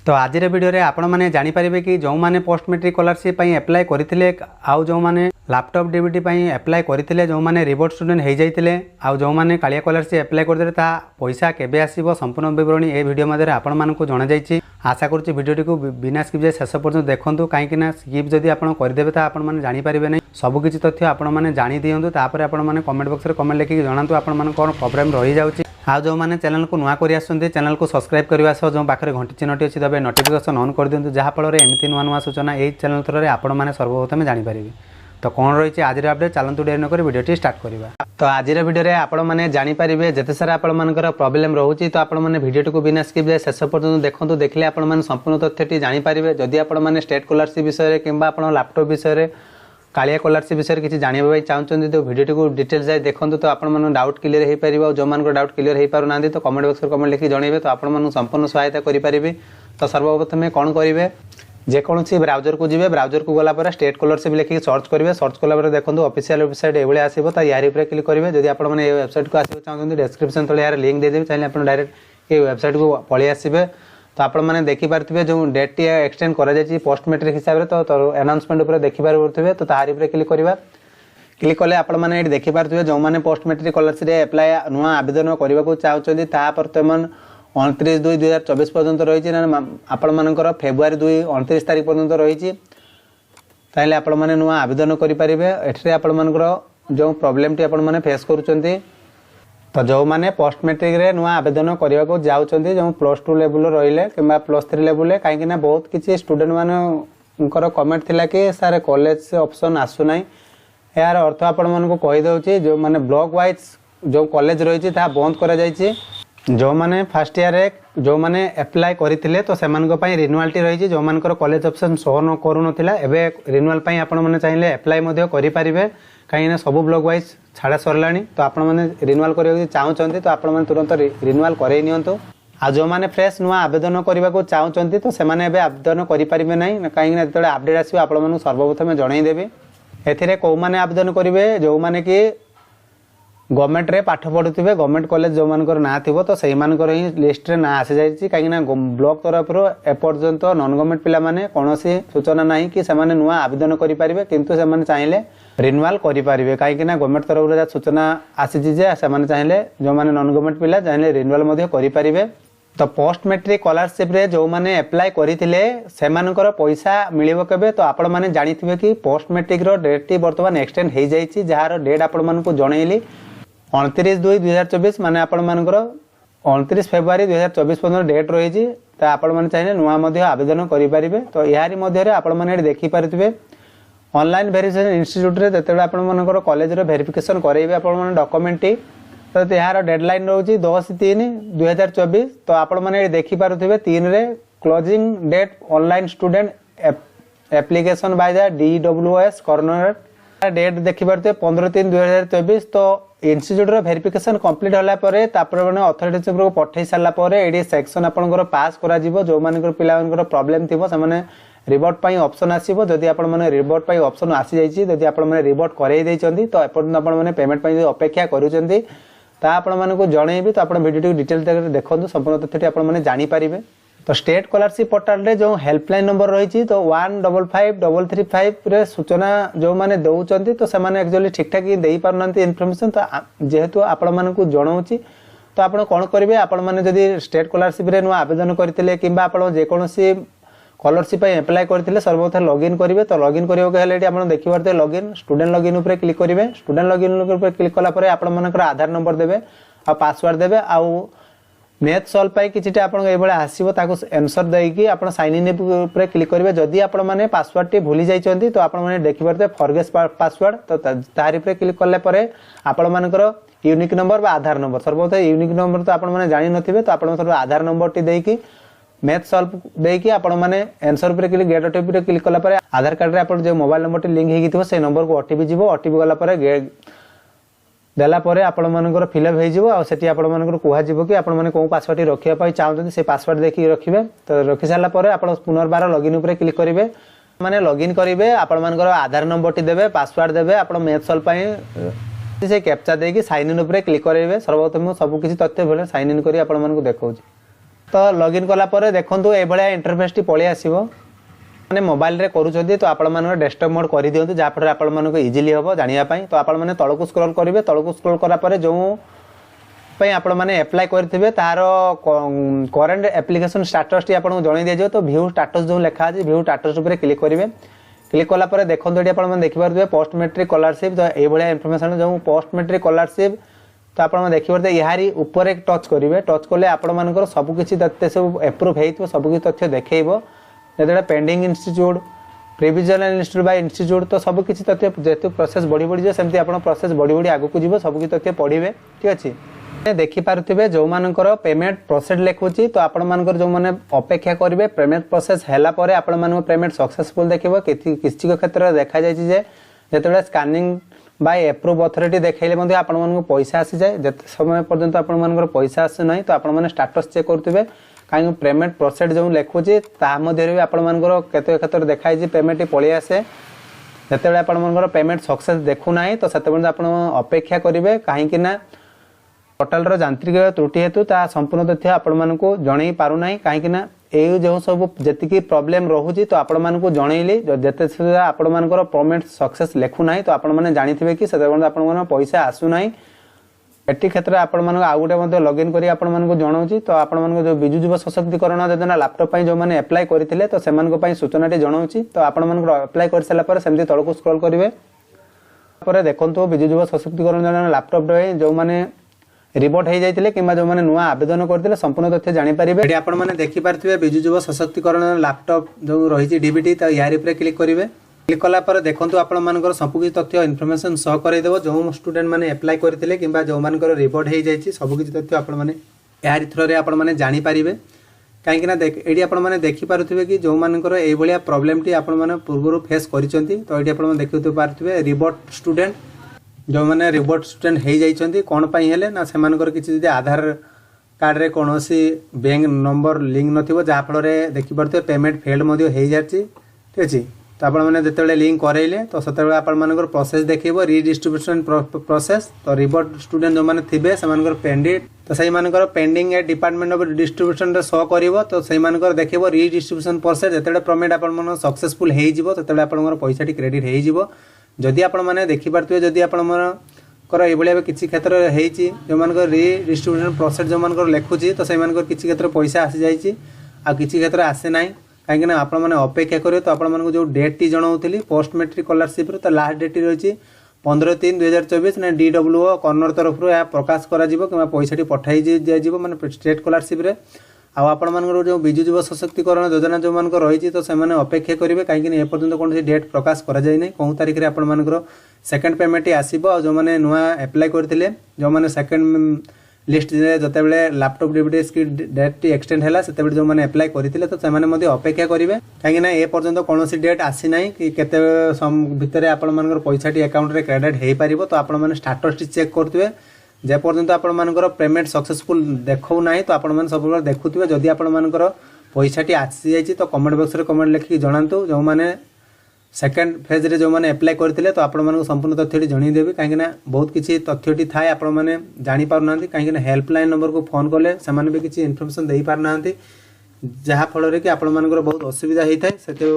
तो आज वीडियो रे आपण मैंने जानीपारे कि जो मैंने पोस्ट मैट्रिक स्कॉलरशिप अप्लाई करते आउ जो मैंने लैपटॉप डीबीटी अप्लाई करते जो मैंने रिबोर्ड स्टूडेंट हो जाते आउ जो मैंने कालिया स्कॉलरशिप अप्लाई करते पैसा केबे आसीबो संपूर्ण विवरणी ए वीडियो मध्य आपण मानकु जणा जायछि। आशा करूँ वीडियोटी को बिना स्किप जाए शेष पर्यटन देखूँ कहीं स्किप जदि आप करदे तो आप जानीपारे नहीं सबकि तथ्य आपण मैंने जानी दिंतु तापर आपण मैंने कमेंट बॉक्स में कमेंट लिखिक जनातु आपण कौन प्रोब्लेम रही जाऊँगी। आ जो मैंने चैनल को नुआ कर चैनल को सब्सक्राइब करने सह जो पाखे घंटी चिन्हटी अच्छी तब नोटिफिकेशन ऑन कर दिंतु जहाँफल एमती नुआ नुआ सूचना यही चैनल थ्रू आपण मैंने सर्वप्रथम जानीपारे। तो कौन रही आज अपडेट चलतु डेरी नक वीडियो स्टार्ट करवा। तो आज वीडियो आपण मैंने जानीपारे जिते सारा आपर प्रोब्लेम रोचे तो आपण मैंने वीडियो को बिना स्किप जाए शेष पर्यटन देखूँ देखिले आपण मैंने संपूर्ण तथ्यटी जानीपारे। जदि आपण मैंने स्टेट स्कॉलरशिप विषय कि लैपटॉप विषय कालिया स्कॉलरशिप विषय किसी जानवा चाहते तो वीडियो को डिटेल्स जाए देखो तो आपन डाउट क्लियर हो पार जो मान डाउट क्लियर हो पार ना तो कमेंट बॉक्स में कमेंट लिखि जनइबे तो आपण संपूर्ण सहायता करें। तो सर्वप्रथम कौन करेंगे जेकोसी ब्राउजर को जी ब्राउजर को गलापर स्टेट स्कॉलरशिप लिखिक सर्च करेंगे सर्च कलापर देखो ऑफिशियल वेबसाइट ये आसो तो यार क्लिक करेंगे। जब आप वेबसाइट को आसो चाहते डिस्क्रिप्शन तले यार लिंक देदेवी चाहिए आप डायरेक्ट ये वेबसाइट को पलि आसबे। तो आप मैंने देखिपे जो डेट टी एक्सटेंड कर पोस्ट मैट्रिक हिसाब से तो अनाउंसमेंट उपर देखिपे तो तार क्लिक करवा। क्लिक कले आप देखिपे जो मैंने पोस्ट मैट्रिक स्कॉलरशिप अप्लाई नुआ आवेदन करने को चाहते बर्तमान 29/2/2024 पर्यंत रही आपर फेब्रुआरी 2-29 तारीख पर्यंत रही ताइले आपण मैंने नुआ आवेदन करेंगे। एठरे आपर जो प्रोब्लेम टी आपने फेस करुँच तो जो मैंने पोस्ट मैट्रिक रे नुआ आवेदन करने को जाऊँच जो +2 लेवल रही कि +3 लेवल कहीं बहुत किसी स्टूडेंट मानकर कमेंट थिला कि सारे कॉलेज ऑप्शन आसुना यार अर्थ आपण मानक कहीदे जो मैंने ब्लॉक वाइज जो कॉलेज रही बंद कर जो मैंने फर्स्ट ईयर जो मैंने अप्लाई करते तो से रिन्युआलिटी रही जो मान कॉलेज ऑप्शन शो न करूना एवं रिन्युआल आपण मैंने चाहिए अप्लाई करेंगे कहीं सब ब्लॉक वाइज छाड़ा सरला तो आप रिन्युआल करने चाहते तो आप तुरंत रिन्युआल कर नियंतु। आ जो मैंने फ्रेश नुआ आवेदन करने को चाहते तो से आवेदन करेंगे ना कहीं जो अपडेट आसो आप सर्वप्रथम जनईदेवी। एथिरे कौ माने आवेदन करेंगे जो मैंने कि गवर्नमेंट रे पाठ पढ़ुवे गवर्नमेंट कॉलेज जो मानकर ना थी तो से ही लिस्ट रे ना आसी जाइए कहीं ब्लॉक तरफ एपर्यंत नॉन गवर्नमेंट पिला माने कौन सूचना ना कि से नुआ आवेदन करेंगे किंतु से चाहिए रिन्युआल करेंगे कहीं गवर्नमेंट तरफ जहाँ सूचना आसी चाहिए जो मैंने नॉन गवर्नमेंट पिला चाहिए रिन्युआल करेंगे। तो पोस्ट मैट्रिक स्कॉलरशिप रे जो मैंने अप्लाई करथिले सेमानकर पैसा मिलिबो केबे तो आपण माने जानिथिबे कि पोस्ट मैट्रिक रो डेट टी वर्तमान एक्सटेंड हो जाइछि जार डेट आपण मानकु जणैली 29/2/2024 माने आपण मानकर 29 फेब्रुआरी 2024 पर्यंत डेट रही तो आपण माने चाहिए नुआ मध्य आवेदन करि परिबे। तो यारी मध्य रे आपण माने देखि पारुथिबे ऑनलाइन वेरिफिकेशन इंस्टीट्यूट रे जते आपण मानकर कॉलेज रो वेरिफिकेशन करैबे आपण माने डॉक्यूमेंट टी तो यार डेडलाइन रोचे 10/3/2024 तो आपण माने देखि पारुथिबे 3 रे closing date online student application by the DWS corner date देखि पारुथे 15/3/2024 तो इंस्टीट्यूट रो वेरिफिकेशन कंप्लीट होला परे तापर माने अथॉरिटी को पठै साला परे एडी सेक्शन आपनकर पास करा जिवो जो मानकर पिला मानकर प्रॉब्लम थिबो से माने रिबोर्ट पाई ऑप्शन आसीबो। जदि आपण माने रिबोर्ट पाई ऑप्शन आसी जाइछि जदि आपण माने रिबोर्ट करै दैछन्ती तो एपर्यंत आपण माने पेमेंट पाई अपेक्षा करूछन्ती ता आपण मानकु जणैबी तो आपण वीडियो डिटेल देखंतु संपूर्ण तथ्यटी आपण माने जानि पारिबे। तो स्टेट स्कॉलरशिप पोर्टल रे जो हेल्पलाइन नंबर रही तो 155335 रे सूचना जो माने दउचंती तो से माने एक्चुअली ठीक ठाक देई पारनंती इन्फॉर्मेशन तो जेहेतु आपण मानकु जणाउची तो आपण कोन करिवे आपण माने जदी स्टेट स्कॉलरशिप रे नुआ आवेदन करथिले किबा आपण जे कोनोसी स्कॉलरशिप अप्लाई करथिले सर्वप्रथम लॉगिन करिवे। तो लॉगिन करियो के हेले आपण देखि पारते लॉगिन स्टूडेंट लॉगिन ऊपर क्लिक करिवे। स्टूडेंट लॉगिन ऊपर क्लिक कला परे आपण मानकर आधार नंबर देबे आ पासवर्ड देबे आ मैथ सॉल्व पाई किछिटा आपण ए बळे आसीबो ताको आंसर देकी आपण साइन इन ऊपर क्लिक करिवे। जदी आपण माने पासवर्ड टी भूली जाइछन्ती तो आपण माने देखि पारते फॉरगेट पासवर्ड तो तारि ऊपर क्लिक करले परे आपण मानकर यूनिक नंबर बा आधार नंबर सर्वप्रथम यूनिक नंबर तो आपण माने जानि नथिबे तो आपण सर्व आधार नंबर टी देकी मैथ सॉल्व देकी आपण माने आंसर ऊपर क्लिक गेट ओटीपी रे क्लिक कला परे आधार कार्ड रे आपण जे मोबाइल नंबर टी लिंक हेगी थिबो से नंबर को ओटीपी जिवो ओटीपी गला परे देला परे आपण मानकर फिलअप हो जिवो आ सेठी आपण मानकर कुहा जिवो कि आपण माने को पासवर्ड रखिया पाई चाहते से पासवर्ड देखि रखिबे। तो रखि साला परे आपण पुनर्बार लॉगिन ऊपर क्लिक करिवे माने लॉगिन करिवे आपण मानकर आधार नंबर टी देबे पासवर्ड देबे आपण मैथ सॉल्व पाई से कैप्चा देकी साइन इन ऊपर क्लिक करेंगे। सर्वप्रथम सब किसी तथ्य भले साइन इन करी आपण मानकु देखौछि तो लॉगिन कला पर देखंतु ए भलिया इंटरफेस टी पळि आसीबो माने मोबाइल रे करूछथि तो आपण मानक डेस्कटॉप मोड करि दियंतु जा फर आपण मानक इजीली हबो जानिया पई। तो आपण माने तळकु स्क्रॉल करिवे तळकु स्क्रॉल करा पर जो पई आपण माने अप्लाई करथिबे तार करंट एप्लीकेशन स्टेटस टी आपण जणै दिया तो व्यू स्टेटस जो लिखा अछि व्यू स्टेटस ऊपर क्लिक करिवे। क्लिक कला पर देखंतु एटी आपण माने देखि पारबे पोस्ट मैट्रिक स्कॉलरशिप तो ए भलिया इंफॉर्मेशन जो पोस्ट मैट्रिक स्कॉलरशिप तो आपण देखि पारबे यारी ऊपर एक टच करिवे। टच करले आपण मानकर सब किछि तथ्य सब अप्रूव हेइतो सब किछि तथ्य देखैबो जेतडा pending institute provisional institute by institute तो सब किछि तथ्य जेतु प्रोसेस बड़ी बड़ी जो सेमति आपण प्रोसेस बड़ी बड़ी आगु को जीवो सब किछि तथ्य पढिबे। ठीक अछि देखि पारुथिबे जो मानकर पेमेंट प्रोसेस लेखुची तो आपण मानकर जो माने अपेक्षा करिवे पेमेंट प्रोसेस हैला परे आपण मानकर पेमेंट सक्सेसफुल देखिबो किछि के क्षेत्र देखा जाय जे जेतडा स्कैनिंग बाय अप्रूव अथॉरिटी देखाइले मध्ये आपण मानकर पैसा आसी जाय जते समय पर्यंत आपण मानकर पैसा आसे नै तो आपण माने स्टेटस चेक करथिबे काई पेमेंट प्रोसेस जो लेखुची ता मध्ये रे आपण मानकर केते क्षेत्र देखाइ जे पेमेंट पळि आसे जेतेबेले आपण मानकर पेमेंट सक्सेस देखु नाही तो सेतेबेले आपण अपेक्षा करिवे काहे कि ना पोर्टल रो यांत्रिक त्रुटि हेतु ता संपूर्ण तथ्य आपण मानकु जणै पारु नाही काहे कि ना ए जो सब जति प्रॉब्लम रहुची तो आपण मानकु जणैली जते सुधा आपण मानकर पेमेंट सक्सेस लेखु नाही तो आपण माने जानिथिबे कि सेतेबेले आपण माने पैसा आसु नाही। एटी क्षेत्र आपण मानक आ गुटे मध्ये लॉगिन करी आपण मानक जणाउची तो आपण मानक जो बिजु युवा सशक्तिकरण योजना लैपटॉप पई जो माने अप्लाई करथिले तो सेमान को पई सूचनाटी जणाउची तो आपण मानक अप्लाई कर सला पर सेमति तळको स्क्रॉल करिवे पर देखंतु बिजु युवा सशक्तिकरण योजना लैपटॉप रे जो माने रिपोर्ट हो जाइतिले किबा जो माने नुआ आवेदन करथिले संपूर्ण तथ्य जानि परिबे। एटी आपण माने देखि पारथिबे बिजु युवा सशक्तिकरण लैपटॉप जो रहिछि डीबीटी तो यारी पर क्लिक करिवे। क्लिक कला पर देखंतु आपण मानकर सब किछि तथ्य इन्फॉर्मेशन शो करै देबो जो स्टूडेंट माने अप्लाई करथिले किबा जो मानकर रिपोर्ट हो जाइछि सब किछि तथ्य आपण माने यारी थ्रो रे आपण माने जानि परिबे काहे कि ना देख एडी आपण माने देखि पारुथिबे कि जो मानकर ए भलिया प्रॉब्लम टी आपण माने पूर्वरु फेस करिसंती तो एडी आपण माने देखितो पारुथिबे रिपोर्ट स्टूडेंट जो मैंने रिपोर्ट स्टूडेंट हो जाइछंती कोन पई हेले ना से मानकर किछि जे आधार कार्ड रे कोनोसी बैंक नंबर लिंक नथिबो जा फल रे देखि परते पेमेंट फेल्ड मध्ये हो जाछि। ठीक अछि तो आपण माने जेतेबेले लिंक करैले तो सेतेबेले आपण मानकर प्रोसेस देखिबो रीडिस्ट्रीब्यूशन प्रोसेस तो रिपोर्ट स्टूडेंट जो माने थिबे से मानकर पेंडिंग तो सही मानकर pending A department of distribution रे शो करिवो तो सही मानकर देखिबो रीडिस्ट्रीब्यूशन प्रोसेस जेतेबेले पेमेंट आपण मानकर सक्सेसफुल हेइ जिवो सेतेबेले आपण मानकर पैसा टी क्रेडिट हेइ जिवो। जदि आपण माने देखि पारथुवे जदि आपण मानकर ए भलिया किछि क्षेत्र हेइछि जो मानकर रीडिस्ट्रीब्यूशन प्रोसेस जो मानकर लेखुछि तो सही मानकर किछि क्षेत्र पैसा आसी जाइछि आ किछि क्षेत्र आसे नाही काहे ना आपण माने अपेक्षा करियो तो आपण मानक जो डेट टी जणाउतली पोस्ट मैट्रिक स्कॉलरशिप रो तो लास्ट डेट रहिछि 15/3/2024 ना डीडब्ल्यूओ कर्नर तरफ रो या प्रकाश करा जिवो किबा पैसा टी पठाई जाय जिवो माने स्टेट स्कॉलरशिप रे आ आपण मानकर जो बिजु युवा सशक्तिकरण योजना जो मानकर रहिछि तो से माने अपेक्षा करिवे काहे कि ए पर्यंत कोनसी डेट प्रकाश करा जाय नै कोन तारिख रे आपण मानकर सेकंड पेमेंट आसीबो जो माने नुआ अप्लाई करथिले जो माने सेकंड लिस्ट रे जतेबेले लैपटॉप डीबीटी की डेट टी एक्सटेंड हैला सेतेबेले जो माने अप्लाई करथिले तो से माने मध्ये अपेक्षा करिवे काहे कि ए पर्यंत कोनसी डेट आसी नै कि केते भितरे आपण मानकर पैसा टी अकाउंट रे क्रेडिट हेइ परिबो तो आपण माने स्टेटस टी चेक करथिबे जे पर्यंत आपण मानकर पेमेंट सक्सेसफुल देखौ नाही तो आपण मान सब देखुथिबे जदि आपण मानकर पैसा टी आसी जाइछि तो कमेंट बॉक्स रे कमेंट लिखि जणांतु जो माने सेकंड फेज रे जो माने अप्लाई करथिले तो आपण मानक संपूर्ण तथ्य टी जणी देबे काहे ना बहुत किछि तथ्य टी थाए आपण माने जानि पार नांती काहे ना हेल्पलाइन नंबर को फोन करले से माने भी किछि इन्फॉर्मेशन देई पार नांती जहा फल रे कि आपण मानकर बहुत असुविधा हेइ थाए सेते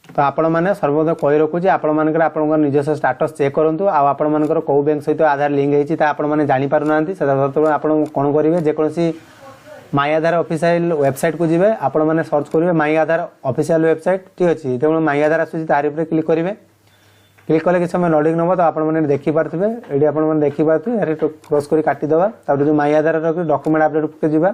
तो आपण माने सर्वदा कहि रखु जे आपण मानकर आपनकर निजस्व स्टेटस चेक करंतु आ आपण मानकर को बैंक सहित आधार लिंक हेछि ता आपण माने जानि पारु नांती सेते आपण कोन करिवे जे कोनसी माय आधार ऑफिशियल वेबसाइट को जिवे आपण माने सर्च करिवे माय आधार ऑफिशियल वेबसाइट। ठीक अछि तेमन माय आधार आसुछि तारि ऊपर क्लिक करिवे क्लिक कले कि समय लोडिंग नबो तो आपण माने देखि पारथिबे एडी आपण माने देखि पारथिबे एरे क्रॉस करी काटी दबा तापर जो माय आधार रो डॉक्यूमेंट अपडेट के जिबा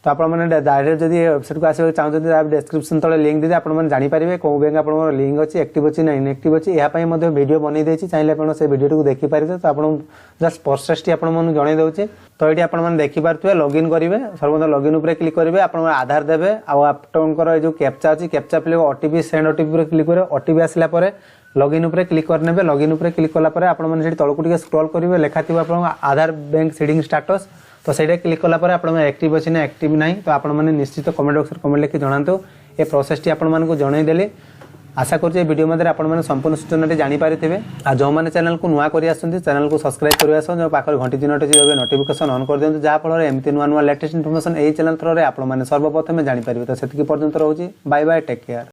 तो आपण माने डायरेक्ट जदि वेबसाइट को आसे चाहते आप डिस्क्रिप्शन तले लिंक दे आपण माने जानि परिबे को बैंक आपण लिंक अछि एक्टिव अछि ना इनएक्टिव अछि या पई मध्ये वीडियो बनै देछि चाहिले आपण से वीडियो को देखि परिबे तो आपण जस्ट प्रोसेस टी आपण माने जणै दउचे तो एटी आपण माने देखि पारथुवे लॉगिन करिवे सर्वदा लॉगिन ऊपर क्लिक करिवे आपण आधार देबे आ आपनकर जो कैप्चा अछि captcha play OTP send OTP ऊपर क्लिक करे ओटीपी आसला परे लॉगिन ऊपर क्लिक करनेबे लॉगिन ऊपर क्लिक कला परे आपण माने सेठी तळकु टिके स्क्रॉल करिवे लेखाथिबा आपण आधार बैंक सीडिंग स्टेटस तो सेटा क्लिक कला पर आपण एक्टिव अछि ना एक्टिव नाही तो आपण माने निश्चित कमेंट बॉक्स रे कमेंट लिखि जणांतो ए प्रोसेस टी आपण मान को जणाई देले आशा करुँचे वीडियो मध्य आपने संपूर्ण सूचना जानीपारे आ जो मैंने चैनल को नुआ कर चैनल को सब्सक्राइब करने सह जो पाखर घंटी चिन्हटी जी नोटिफिकेशन ऑन कर दिखाँ जहाँफल एमती नुआ नुआ लेटेस्ट इनफॉरमेशन यही चैनल थ्रो आपने सर्वप्रथम जानीपारे तो से पर्यंत रोचे बाय बाय टेक केयर।